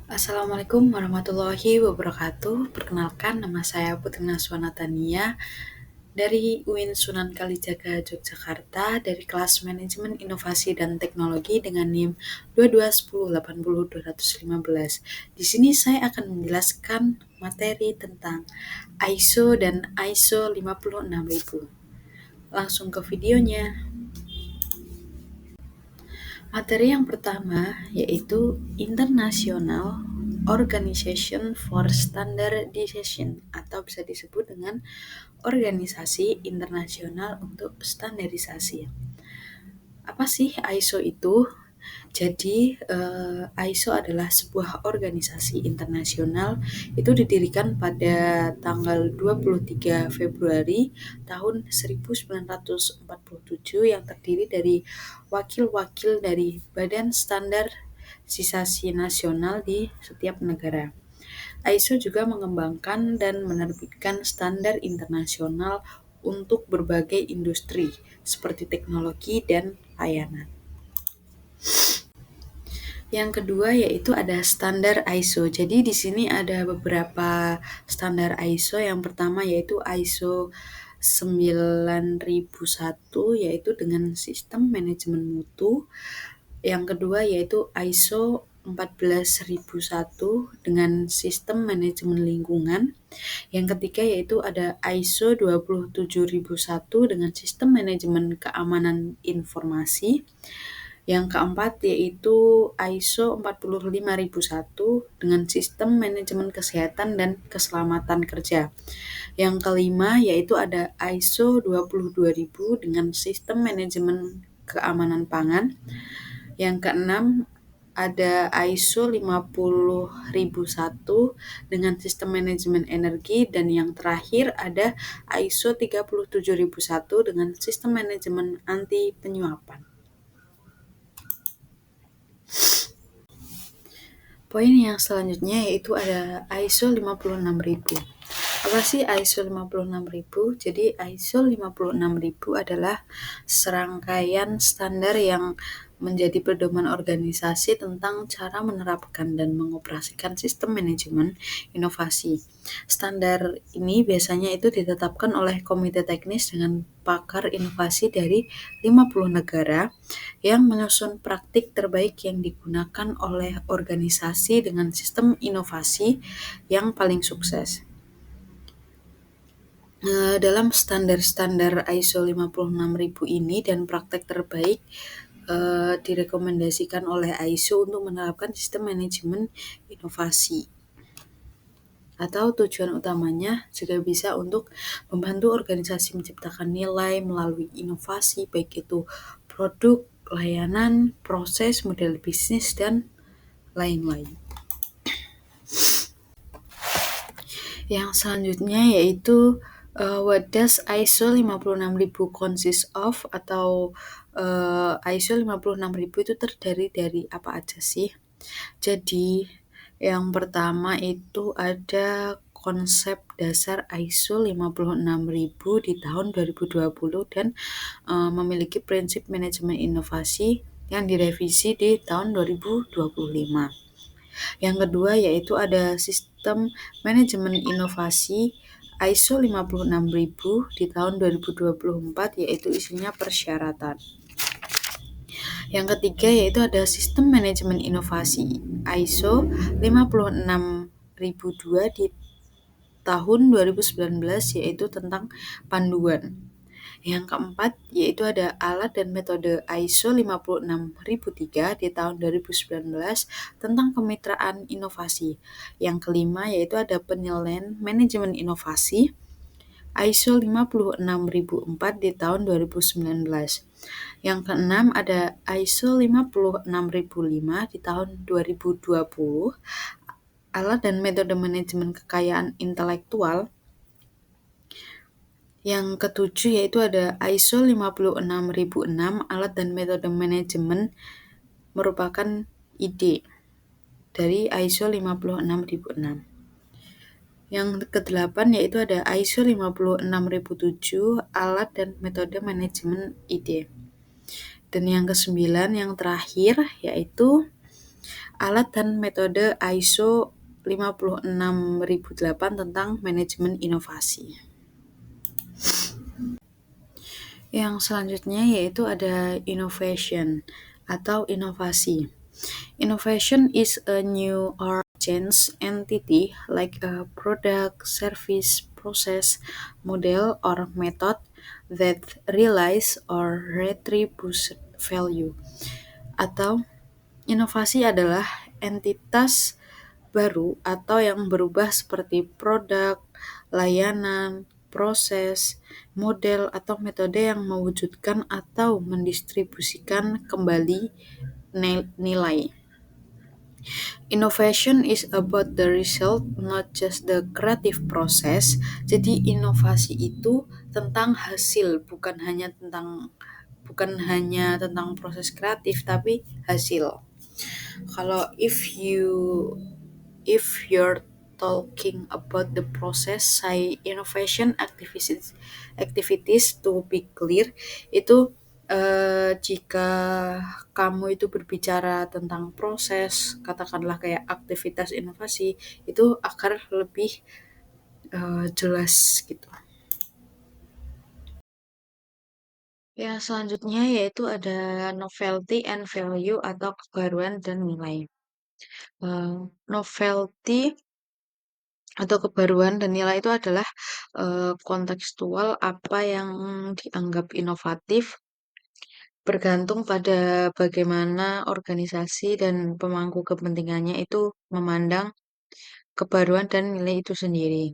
Assalamualaikum warahmatullahi wabarakatuh. Perkenalkan, nama saya Putri Naswa Natania dari UIN Sunan Kalijaga, Yogyakarta, dari kelas Manajemen Inovasi dan Teknologi dengan NIM 221080-215. Di sini saya akan menjelaskan materi tentang ISO dan ISO 56000. Langsung ke videonya. Materi yang pertama yaitu International Organization for Standardization atau bisa disebut dengan Organisasi Internasional untuk Standarisasi. Apa sih ISO itu? Jadi, ISO adalah sebuah organisasi internasional, itu didirikan pada tanggal 23 Februari tahun 1947 yang terdiri dari wakil-wakil dari Badan Standarisasi Nasional di setiap negara. ISO juga mengembangkan dan menerbitkan standar internasional untuk berbagai industri seperti teknologi dan layanan. Yang kedua yaitu ada standar ISO. Jadi di sini ada beberapa standar ISO. Yang pertama yaitu ISO 9001 yaitu dengan sistem manajemen mutu. Yang kedua yaitu ISO 14001 dengan sistem manajemen lingkungan. Yang ketiga yaitu ada ISO 27001 dengan sistem manajemen keamanan informasi. Yang keempat yaitu ISO 45001 dengan sistem manajemen kesehatan dan keselamatan kerja. Yang kelima yaitu ada ISO 22000 dengan sistem manajemen keamanan pangan. Yang keenam ada ISO 50001 dengan sistem manajemen energi, dan yang terakhir ada ISO 37001 dengan sistem manajemen anti penyuapan. Poin yang selanjutnya yaitu ada ISO 56000. Apa sih ISO 56000? Jadi ISO 56000 adalah serangkaian standar yang menjadi pedoman organisasi tentang cara menerapkan dan mengoperasikan sistem manajemen inovasi. Standar ini biasanya itu ditetapkan oleh komite teknis dengan pakar inovasi dari 50 negara yang menyusun praktik terbaik yang digunakan oleh organisasi dengan sistem inovasi yang paling sukses. Dalam standar-standar ISO 56000 ini dan praktek terbaik direkomendasikan oleh ISO untuk menerapkan sistem manajemen inovasi. Atau tujuan utamanya juga bisa untuk membantu organisasi menciptakan nilai melalui inovasi, baik itu produk, layanan, proses, model bisnis, dan lain-lain. Yang selanjutnya yaitu what does ISO 56000 consist of, atau ISO 56000 itu terdiri dari apa aja sih? Jadi yang pertama itu ada konsep dasar ISO 56000 di tahun 2020 dan memiliki prinsip manajemen inovasi yang direvisi di tahun 2025. Yang kedua yaitu ada sistem manajemen inovasi ISO 56000 di tahun 2024, yaitu isinya persyaratan. Yang ketiga yaitu ada sistem manajemen inovasi ISO 56002 di tahun 2019, yaitu tentang panduan. Yang keempat yaitu ada alat dan metode ISO 56003 di tahun 2019 tentang kemitraan inovasi. Yang kelima yaitu ada penilaian manajemen inovasi ISO 56004 di tahun 2019. Yang keenam ada ISO 56005 di tahun 2020, alat dan metode manajemen kekayaan intelektual. Yang ketujuh yaitu ada ISO 56006, alat dan metode manajemen merupakan ide dari ISO 56006. Yang kedelapan yaitu ada ISO 56007, alat dan metode manajemen ide. Dan yang kesembilan yang terakhir yaitu Alat dan metode ISO 56008 tentang manajemen inovasi. Yang selanjutnya yaitu ada innovation atau inovasi. Innovation is a new or changed entity like a product, service, process, model, or method that realize or retributes value. Atau inovasi adalah entitas baru atau yang berubah seperti produk, layanan, proses, model, atau metode yang mewujudkan atau mendistribusikan kembali nilai. Innovation is about the result, not just the creative process. Jadi inovasi itu tentang hasil, bukan hanya tentang proses kreatif, tapi hasil. Kalau if you're talking about the process, say innovation activities to be clear, itu jika kamu itu berbicara tentang proses, katakanlah kayak aktivitas inovasi, itu akan lebih jelas gitu. Yang selanjutnya yaitu ada novelty and value atau kebaruan dan nilai. Novelty atau kebaruan dan nilai itu adalah kontekstual apa yang dianggap inovatif bergantung pada bagaimana organisasi dan pemangku kepentingannya itu memandang kebaruan dan nilai itu sendiri.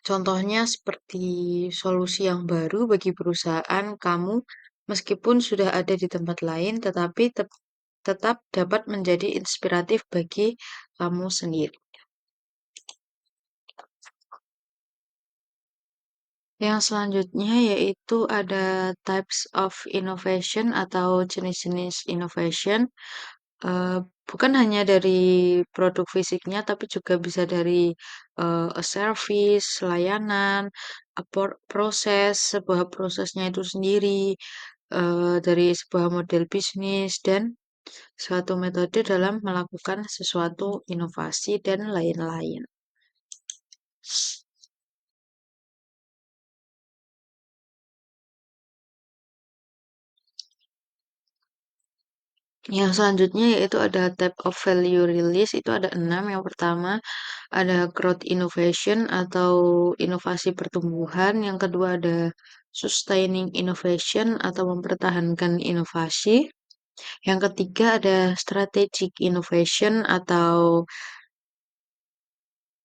Contohnya seperti solusi yang baru bagi perusahaan kamu meskipun sudah ada di tempat lain tetapi tetap dapat menjadi inspiratif bagi kamu sendiri. Yang selanjutnya yaitu ada types of innovation atau jenis-jenis innovation. Eh, Bukan hanya dari produk fisiknya, tapi juga bisa dari a service, layanan, proses, sebuah prosesnya itu sendiri, dari sebuah model bisnis, dan suatu metode dalam melakukan sesuatu inovasi dan lain-lain. Yang selanjutnya yaitu ada type of value release, itu ada 6. Yang pertama ada growth innovation atau inovasi pertumbuhan. Yang kedua ada sustaining innovation atau mempertahankan inovasi. Yang ketiga ada strategic innovation atau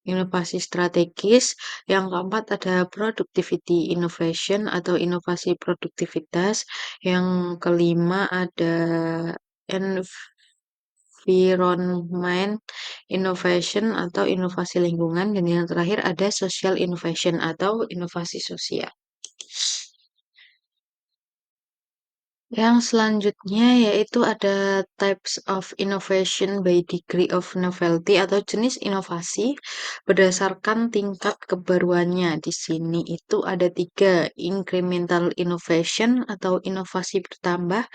inovasi strategis. Yang keempat ada productivity innovation atau inovasi produktivitas. Yang kelima ada environment innovation atau inovasi lingkungan, dan yang terakhir ada social innovation atau inovasi sosial. Yang selanjutnya yaitu ada types of innovation by degree of novelty atau jenis inovasi berdasarkan tingkat kebaruannya. Di sini itu ada 3, incremental innovation atau inovasi bertambah.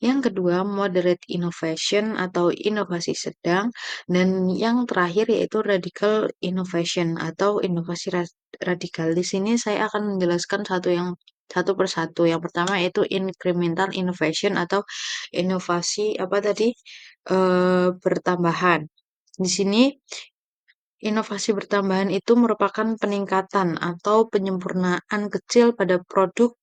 Yang kedua, moderate innovation atau inovasi sedang. Dan yang terakhir yaitu radical innovation atau inovasi radikal. Di sini saya akan menjelaskan satu persatu. Yang pertama yaitu incremental innovation atau inovasi apa tadi? Bertambahan. Di sini inovasi bertambahan itu merupakan peningkatan atau penyempurnaan kecil pada produk,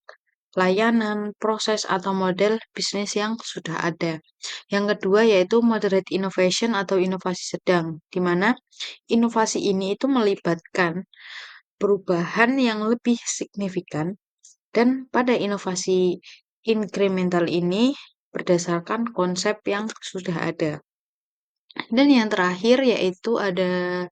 layanan, proses, atau model bisnis yang sudah ada. Yang kedua yaitu moderate innovation atau inovasi sedang, di mana inovasi ini itu melibatkan perubahan yang lebih signifikan, dan pada inovasi incremental ini berdasarkan konsep yang sudah ada. Dan yang terakhir yaitu ada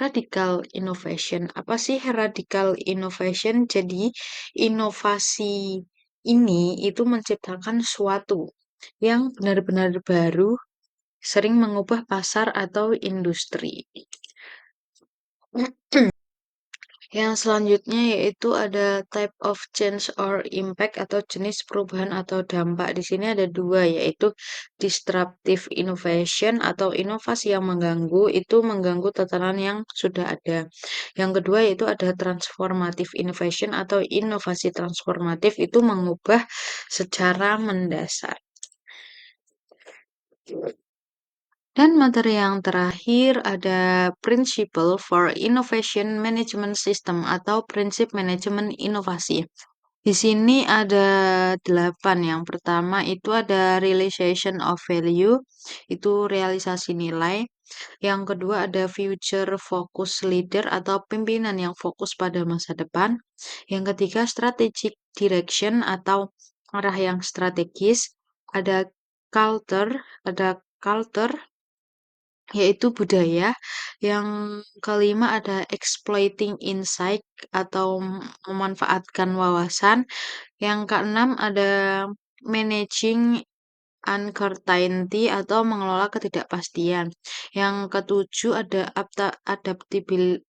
radical innovation. Apa sih radical innovation? Jadi, inovasi ini itu menciptakan suatu yang benar-benar baru, sering mengubah pasar atau industri. Yang selanjutnya yaitu ada type of change or impact atau jenis perubahan atau dampak. Di sini ada dua, yaitu disruptive innovation atau inovasi yang mengganggu, itu mengganggu tatanan yang sudah ada. Yang kedua yaitu ada transformative innovation atau inovasi transformatif, itu mengubah secara mendasar. Dan materi yang terakhir ada Principle for Innovation Management System atau prinsip manajemen inovasi. Di sini ada 8. Yang pertama itu ada realization of value, itu realisasi nilai. Yang kedua ada future focus leader atau pimpinan yang fokus pada masa depan. Yang ketiga strategic direction atau arah yang strategis. Ada culture, yaitu budaya. Yang kelima ada exploiting insight atau memanfaatkan wawasan. Yang keenam ada managing uncertainty atau mengelola ketidakpastian. Yang ketujuh ada adaptability,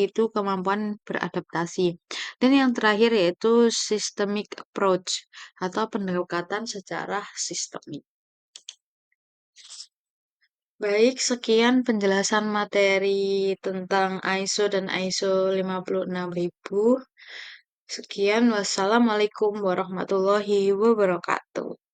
itu kemampuan beradaptasi. Dan yang terakhir yaitu systemic approach atau pendekatan secara sistemik. Baik, sekian penjelasan materi tentang ISO dan ISO 56000. Sekian, wassalamualaikum warahmatullahi wabarakatuh.